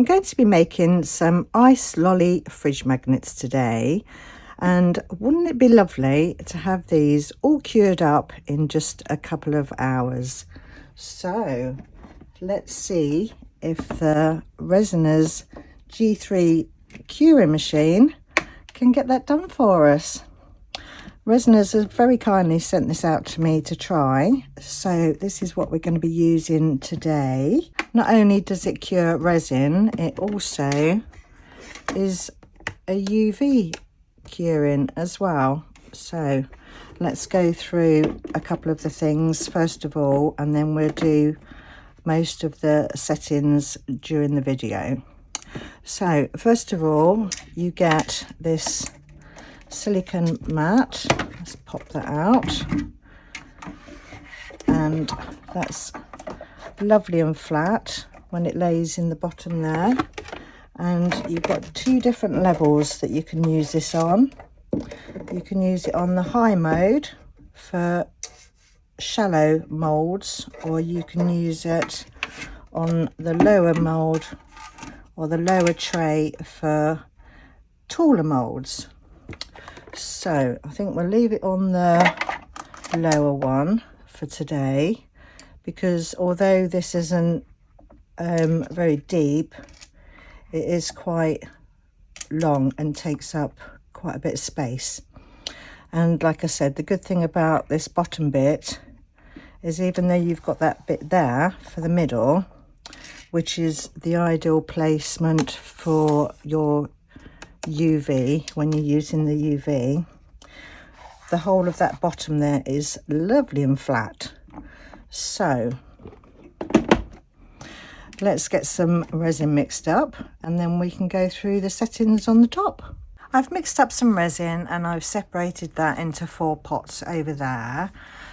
I'm going to be making some ice lolly fridge magnets today, and wouldn't it be lovely to have these all cured up in just a couple of hours? So let's see if the Resiners G3 curing machine can get that done for us. Resiners have very kindly sent this out to me to try, so this is what we're going to be using today. Not only does it cure resin, it also is a UV curing as well. So let's go through a couple of the things first of all, and then we'll do most of the settings during the video. So first of all, you get this silicone mat. Let's pop that out, and that's lovely and flat when it lays in the bottom there. And you've got two different levels that you can use this on. You can use it on the high mode for shallow moulds, or you can use it on the lower mould or the lower tray for taller moulds. So I think we'll leave it on the lower one for today, because although this isn't very deep, it is quite long and takes up quite a bit of space. And like I said, the good thing about this bottom bit is, even though you've got that bit there for the middle, which is the ideal placement for your UV when you're using the UV, the whole of that bottom there is lovely and flat. So let's get some resin mixed up, and then we can go through the settings on the top. I've mixed up some resin and I've separated that into 4 pots over there.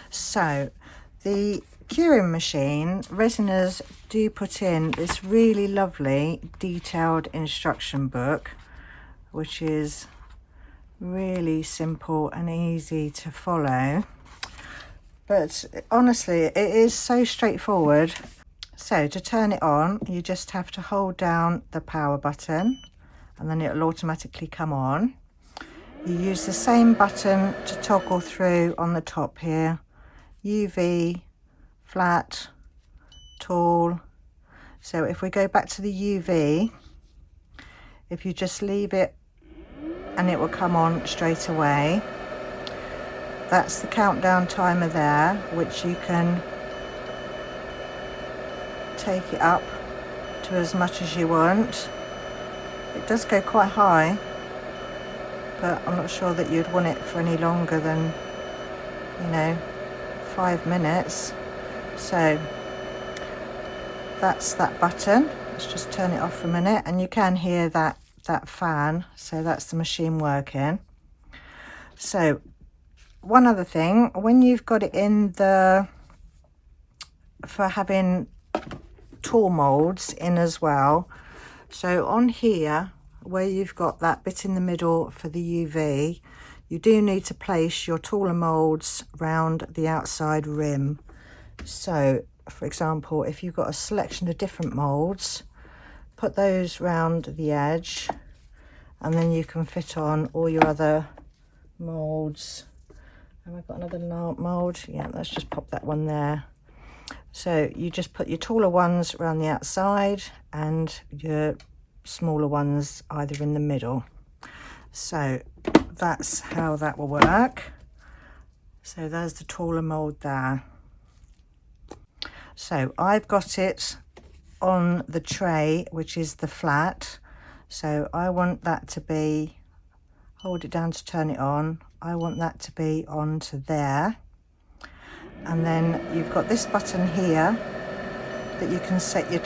So the curing machine, Resiners do put in this really lovely detailed instruction book, which is really simple and easy to follow. But honestly, it is so straightforward. So to turn it on, you just have to hold down the power button, and then it'll automatically come on. You use the same button to toggle through on the top here: UV, flat, tall. So if we go back to the UV, if you just leave it, and it will come on straight away. That's the countdown timer there, which you can take it up to as much as you want. It does go quite high, but I'm not sure that you'd want it for any longer than, 5 minutes. So that's that button. Let's just turn it off for a minute, and you can hear that fan, so that's the machine working. So one other thing, when you've got it in for having tall molds in as well, so on here where you've got that bit in the middle for the UV, you do need to place your taller molds round the outside rim. So for example, if you've got a selection of different molds, put those round the edge, and then you can fit on all your other molds. Have I got another mold? Yeah, let's just pop that one there. So you just put your taller ones around the outside and your smaller ones either in the middle. So that's how that will work. So there's the taller mold there. So I've got it on the tray, which is the flat. So I want that to be, hold it down to turn it on, I want that to be on to there. And then you've got this button here that you can set your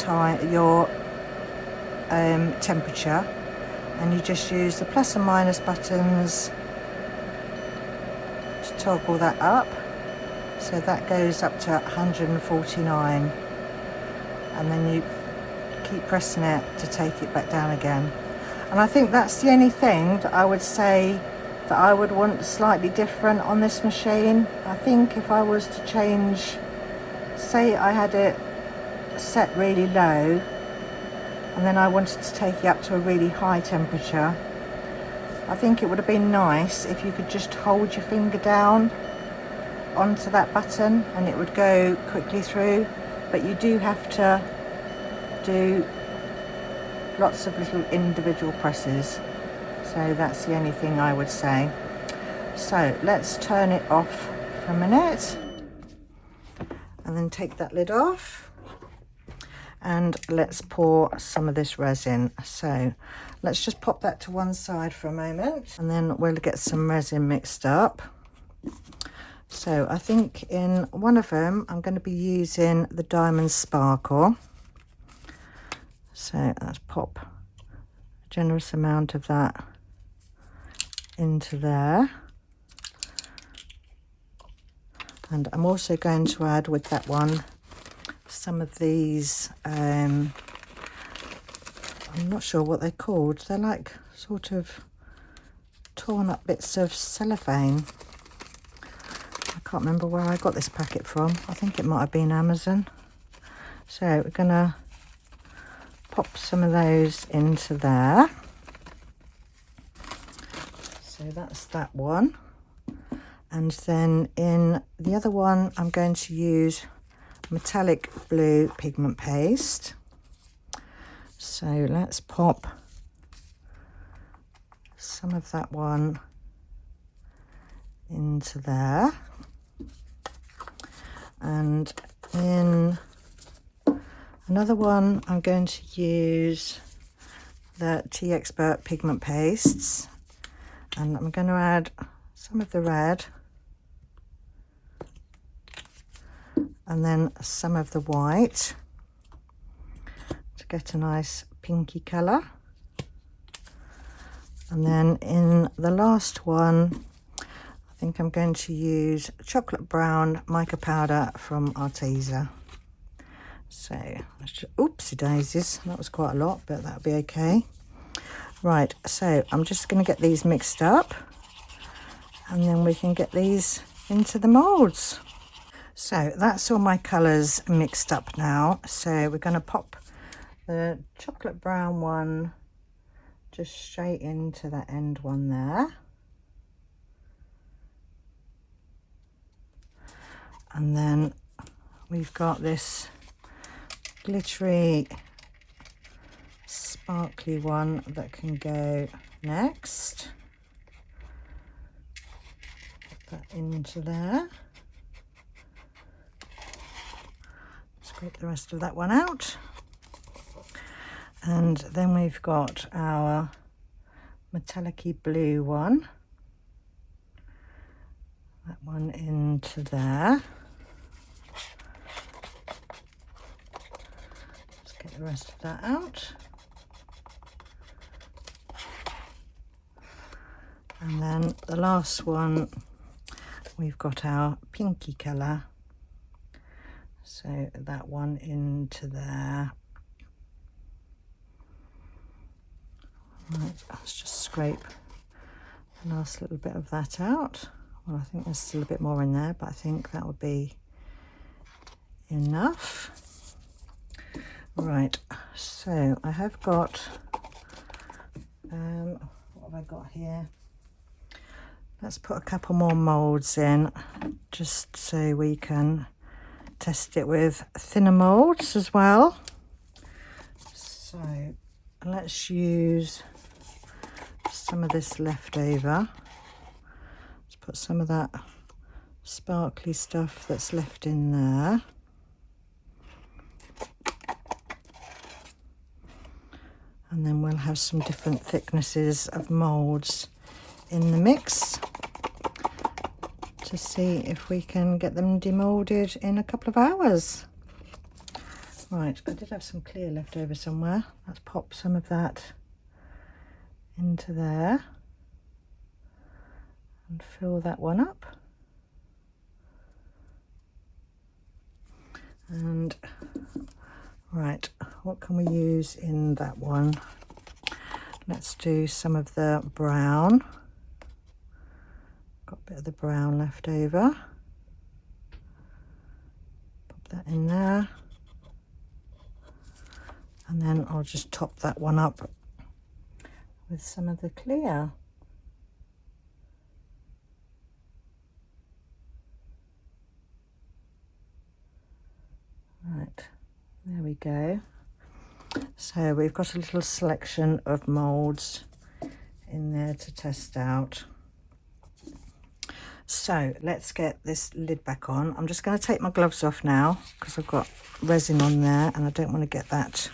temperature, and you just use the plus and minus buttons to toggle that up. So that goes up to 149, and then you keep pressing it to take it back down again. And I think that's the only thing that I would say that I would want slightly different on this machine. I think if I was to change, say I had it set really low, and then I wanted to take it up to a really high temperature. I think it would have been nice if you could just hold your finger down onto that button and it would go quickly through, but you do have to do lots of little individual presses, so that's the only thing I would say. So let's turn it off for a minute and then take that lid off, and let's pour some of this resin. So let's just pop that to one side for a moment, and then we'll get some resin mixed up. So I think in one of them I'm going to be using the Diamond Sparkle. So let's pop a generous amount of that into there. And I'm also going to add with that one some of these, I'm not sure what they're called. They're like sort of torn up bits of cellophane. I can't remember where I got this packet from. I think it might have been Amazon. So we're going to pop some of those into there. So that's that one. And then in the other one, I'm going to use metallic blue pigment paste. So let's pop some of that one into there. And in another one, I'm going to use the Tea Expert pigment pastes, and I'm going to add some of the red and then some of the white to get a nice pinky colour. And then in the last one, I think I'm going to use chocolate brown mica powder from Arteza. So, oopsie daisies, that was quite a lot, but that'll be okay. Right, so I'm just going to get these mixed up, and then we can get these into the moulds. So that's all my colours mixed up now. So we're going to pop the chocolate brown one just straight into that end one there. And then we've got this glittery, sparkly one that can go next. Put that into there. Scrape the rest of that one out. And then we've got our metallic-y blue one. That one into there. Let's get the rest of that out. And then the last one, we've got our pinky colour. So that one into there. Right, let's just scrape the last little bit of that out. Well, I think there's still a bit more in there, but I think that would be enough. Right, so I have got, what have I got here? Let's put a couple more moulds in, just so we can test it with thinner moulds as well. So let's use some of this leftover. Let's put some of that sparkly stuff that's left in there. And then we'll have some different thicknesses of moulds in the mix to see if we can get them demoulded in a couple of hours. Right, I did have some clear left over somewhere. Let's pop some of that into there and fill that one up. And right, what can we use in that one? Let's do some of the brown. Got a bit of the brown left over. Pop that in there. And then I'll just top that one up with some of the clear. Right, there we go. So we've got a little selection of moulds in there to test out. So let's get this lid back on. I'm just going to take my gloves off now because I've got resin on there and I don't want to get that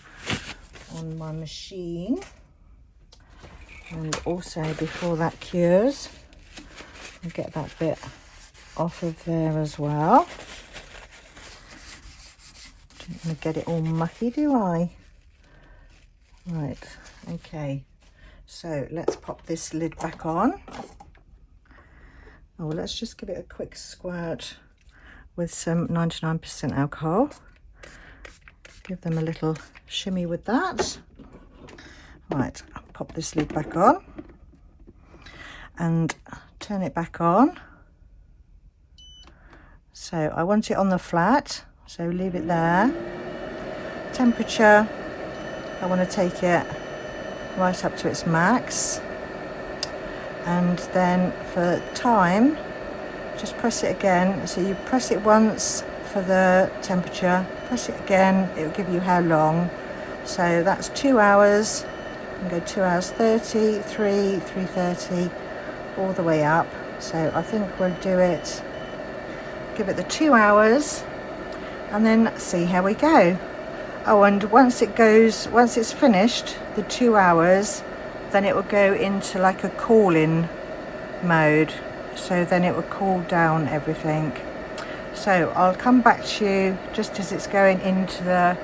on my machine. And also before that cures, I'll get that bit off of there as well. Don't want to get it all mucky, do I? Right, okay. So let's pop this lid back on. Oh, let's just give it a quick squirt with some 99% alcohol. Give them a little shimmy with that. Right, I'll pop this lid back on and turn it back on. So I want it on the flat, so leave it there. Temperature, I want to take it right up to its max. And then for time, just press it again. So you press it once for the temperature, press it again, it will give you how long. So that's 2 hours, and go 2 hours 30, 3:30, all the way up. So I think we'll do it, give it the 2 hours, and then see how we go. Oh, and once it's finished, the 2 hours, then it will go into like a cooling mode. So then it will cool down everything. So I'll come back to you just as it's going into the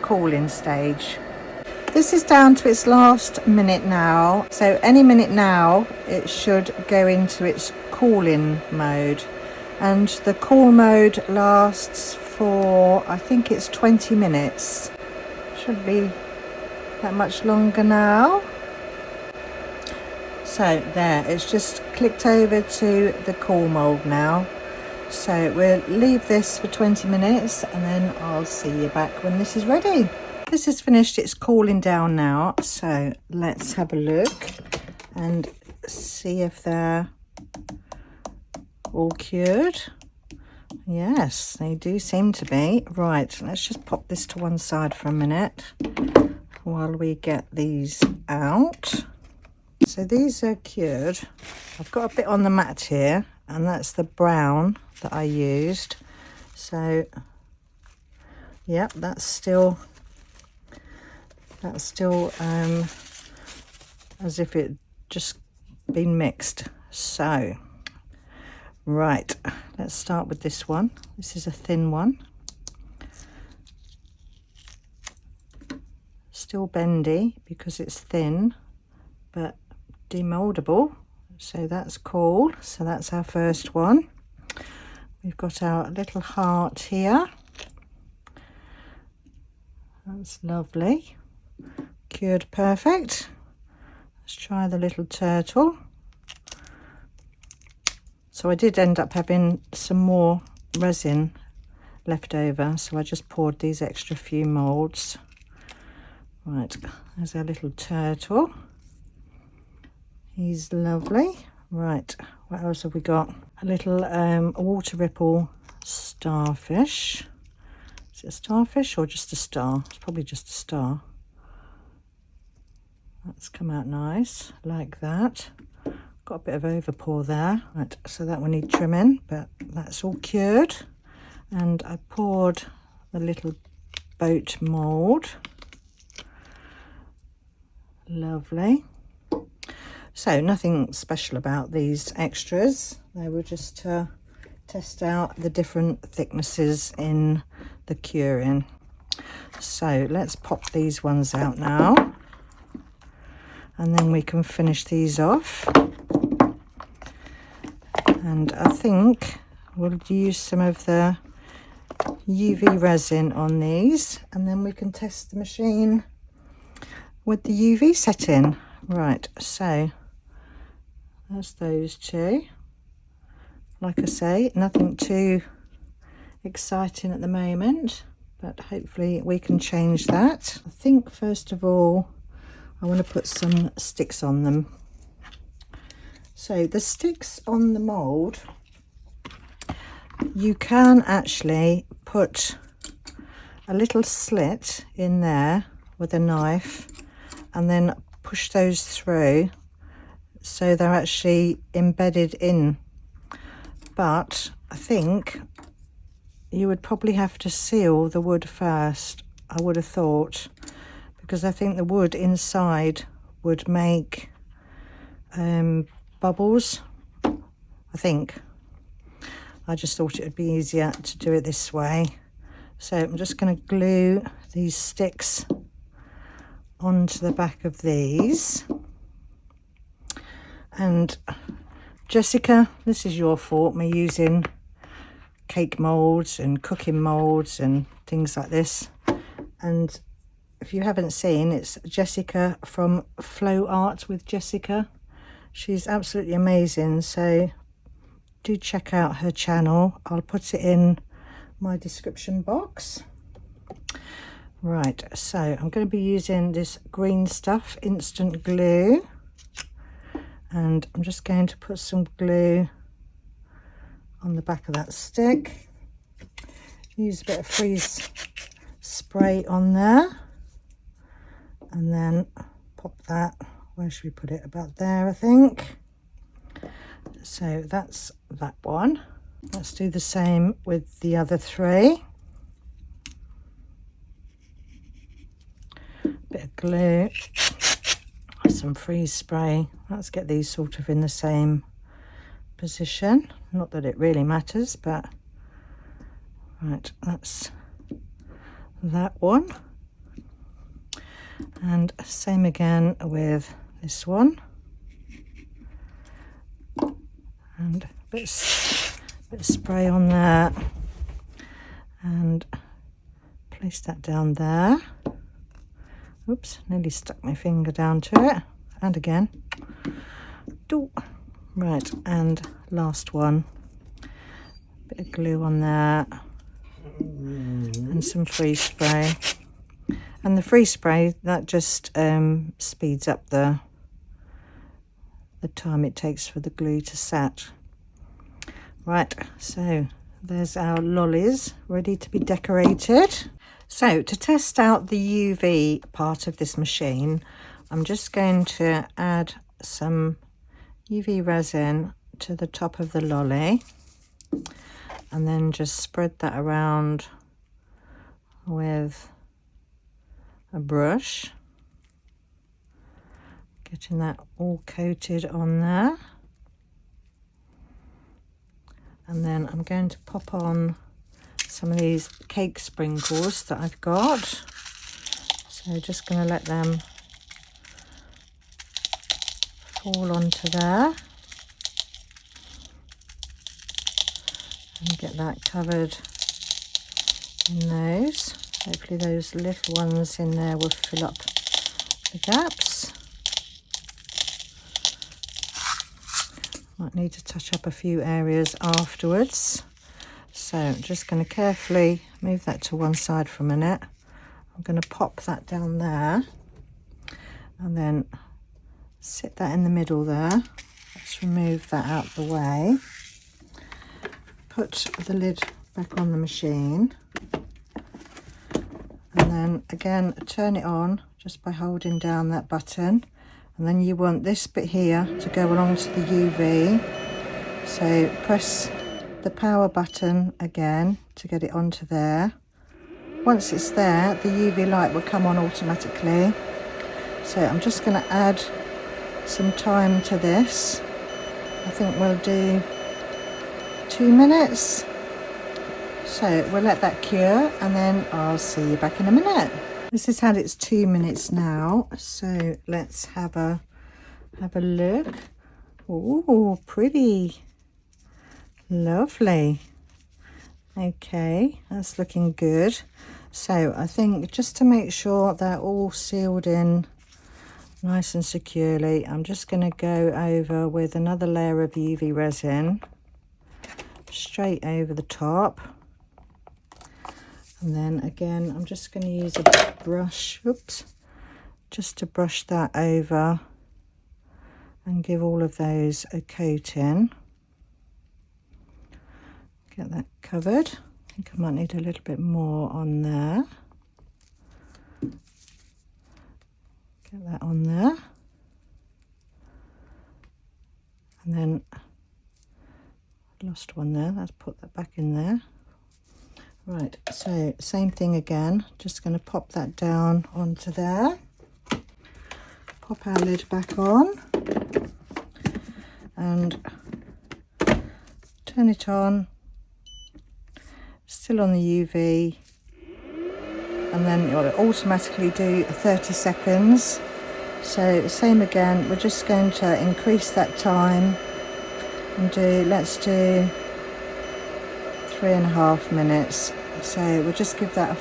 cooling stage. This is down to its last minute now. So any minute now, it should go into its cooling mode. And the cool mode lasts for, I think it's 20 minutes. Shouldn't be that much longer now. So there, it's just clicked over to the cool mold now. So we'll leave this for 20 minutes and then I'll see you back when this is ready. This is finished, it's cooling down now. So let's have a look and see if they're all cured. Yes, they do seem to be. Right, let's just pop this to one side for a minute while we get these out. So these are cured. I've got a bit on the mat here, and that's the brown that I used. So, yep, that's still as if it just been mixed. So, right, let's start with this one. This is a thin one. Still bendy because it's thin, but demoldable, so that's cool. So that's our first one. We've got our little heart here. That's lovely. Cured perfect. Let's try the little turtle. So I did end up having some more resin left over, so I just poured these extra few moulds. Right, there's our little turtle. He's lovely. Right, what else have we got? A little water ripple starfish. Is it a starfish or just a star? It's probably just a star. That's come out nice, like that. Got a bit of overpour there. Right, so that will need trimming, but that's all cured. And I poured the little boat mould. Lovely. So nothing special about these extras. They were just to test out the different thicknesses in the curing. So let's pop these ones out now. And then we can finish these off. And I think we'll use some of the UV resin on these. And then we can test the machine with the UV setting. Right, so that's those two. Like I say, nothing too exciting at the moment, but hopefully we can change that. I think first of all I want to put some sticks on them. So the sticks on the mould, you can actually put a little slit in there with a knife and then push those through so they're actually embedded in. But I think you would probably have to seal the wood first, I would have thought, because I think the wood inside would make bubbles. I think. I just thought it would be easier to do it this way. So I'm just going to glue these sticks onto the back of these. And Jessica, this is your fault, me using cake moulds and cooking moulds and things like this. And if you haven't seen, it's Jessica from Flow Art with Jessica. She's absolutely amazing, so do check out her channel. I'll put it in my description box. Right, so I'm going to be using this green stuff, instant glue, and I'm just going to put some glue on the back of that stick. Use a bit of freeze spray on there, and then pop that, where should we put it, about there I think. So that's that one. Let's do the same with the other three. Bit of glue, some freeze spray. Let's get these sort of in the same position, not that it really matters, but right, that's that one. And same again with this one, and a bit of spray on there, and place that down there. Oops, nearly stuck my finger down to it, and again. Right, and last one, bit of glue on there and some freeze spray. And the freeze spray, that just speeds up the time it takes for the glue to set. Right, so there's our lollies ready to be decorated. So to test out the UV part of this machine, I'm just going to add some UV resin to the top of the lolly and then just spread that around with a brush, getting that all coated on there. And then I'm going to pop on some of these cake sprinkles that I've got. So just going to let them fall onto there and get that covered in those. Hopefully those little ones in there will fill up the gaps. Might need to touch up a few areas afterwards. So I'm just going to carefully move that to one side for a minute. I'm going to pop that down there and then sit that in the middle there. Let's remove that out the way. Put the lid back on the machine. And then again, turn it on just by holding down that button. And then you want this bit here to go along to the UV. So press the power button again to get it onto there. Once it's there, the UV light will come on automatically. So I'm just going to add some time to this. I think we'll do 2 minutes. So we'll let that cure and then I'll see you back in a minute. This has had its 2 minutes now, so let's have a look. Oh, pretty. Lovely. Okay, that's looking good. So I think just to make sure they're all sealed in nice and securely, I'm just going to go over with another layer of UV resin straight over the top. And then again, I'm just going to use a brush, oops, just to brush that over and give all of those a coating. Get that covered. I think I might need a little bit more on there. Get that on there. And then I lost one there. Let's put that back in there. Right, so same thing again. Just going to pop that down onto there. Pop our lid back on. And turn it on. Still on the UV. And then it'll automatically do 30 seconds. So same again, we're just going to increase that time and let's do 3.5 minutes. So we'll just give that a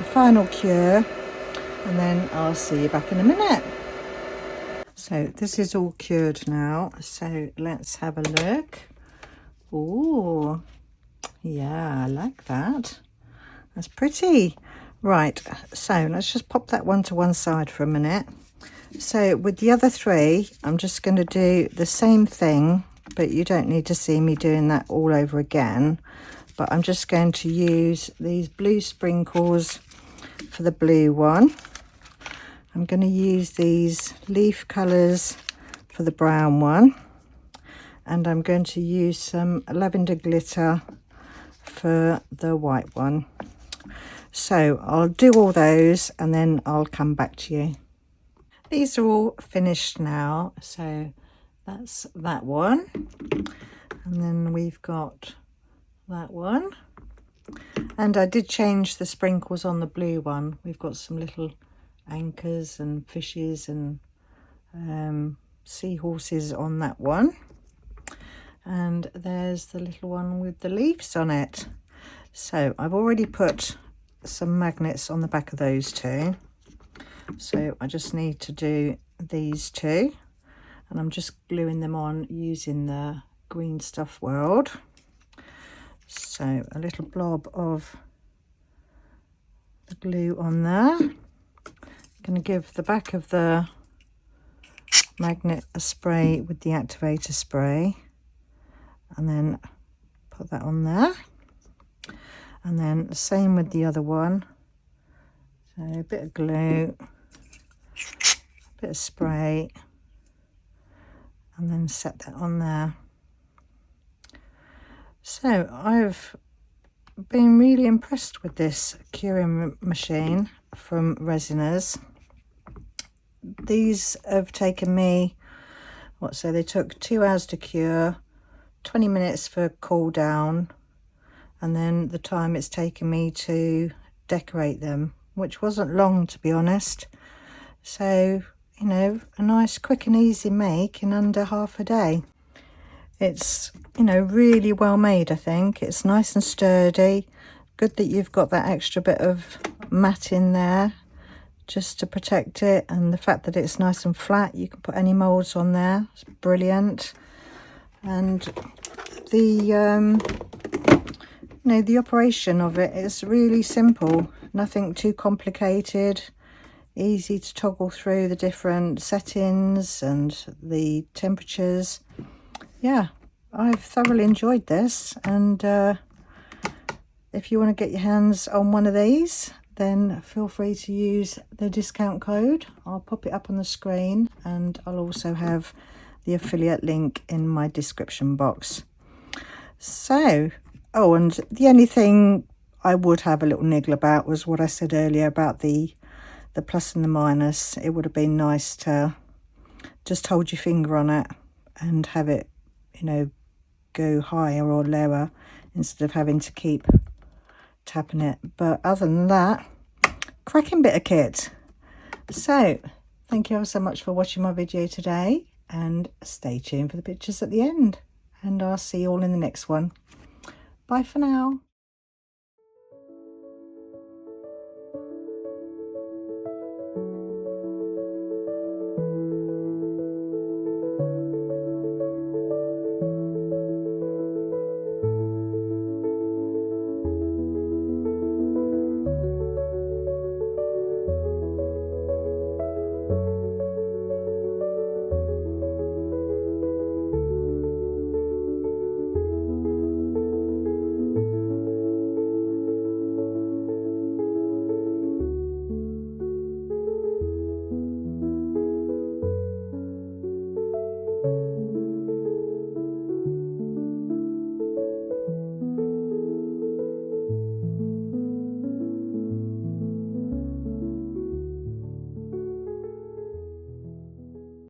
final cure, and then I'll see you back in a minute. So this is all cured now, so let's have a look. Oh, yeah, I like that. That's pretty. Right, so let's just pop that one to one side for a minute. So with the other three, I'm just going to do the same thing, but you don't need to see me doing that all over again. But I'm just going to use these blue sprinkles for the blue one. I'm going to use these leaf colours for the brown one. And I'm going to use some lavender glitter for the white one. So I'll do all those and then I'll come back to you. These are all finished now, so that's that one, and then we've got that one, and I did change the sprinkles on the blue one. We've got some little anchors and fishes and seahorses on that one, and there's the little one with the leaves on it. So I've already put some magnets on the back of those two. So I just need to do these two, and I'm just gluing them on using the Green Stuff World. So a little blob of the glue on there. I'm going to give the back of the magnet a spray with the activator spray, and then put that on there. And then the same with the other one. So a bit of glue, a bit of spray, and then set that on there. So I've been really impressed with this curing machine from Resiners. These have taken me, they took 2 hours to cure, 20 minutes for cool down, and then the time it's taken me to decorate them, which wasn't long, to be honest. So, you know, a nice quick and easy make in under half a day. It's, you know, really well made, I think. It's nice and sturdy. Good that you've got that extra bit of mat in there just to protect it, and the fact that it's nice and flat, you can put any moulds on there. It's brilliant. And the you know, the operation of it is really simple, nothing too complicated, easy to toggle through the different settings and the temperatures. Yeah, I've thoroughly enjoyed this, and if you want to get your hands on one of these, then feel free to use the discount code. I'll pop it up on the screen, and I'll also have the affiliate link in my description box. So, oh, and the only thing I would have a little niggle about was what I said earlier about the plus and the minus. It would have been nice to just hold your finger on it and have it, you know, go higher or lower instead of having to keep tapping it. But other than that, cracking bit of kit. So thank you ever so much for watching my video today, and stay tuned for the pictures at the end, and I'll see you all in the next one. Bye for now.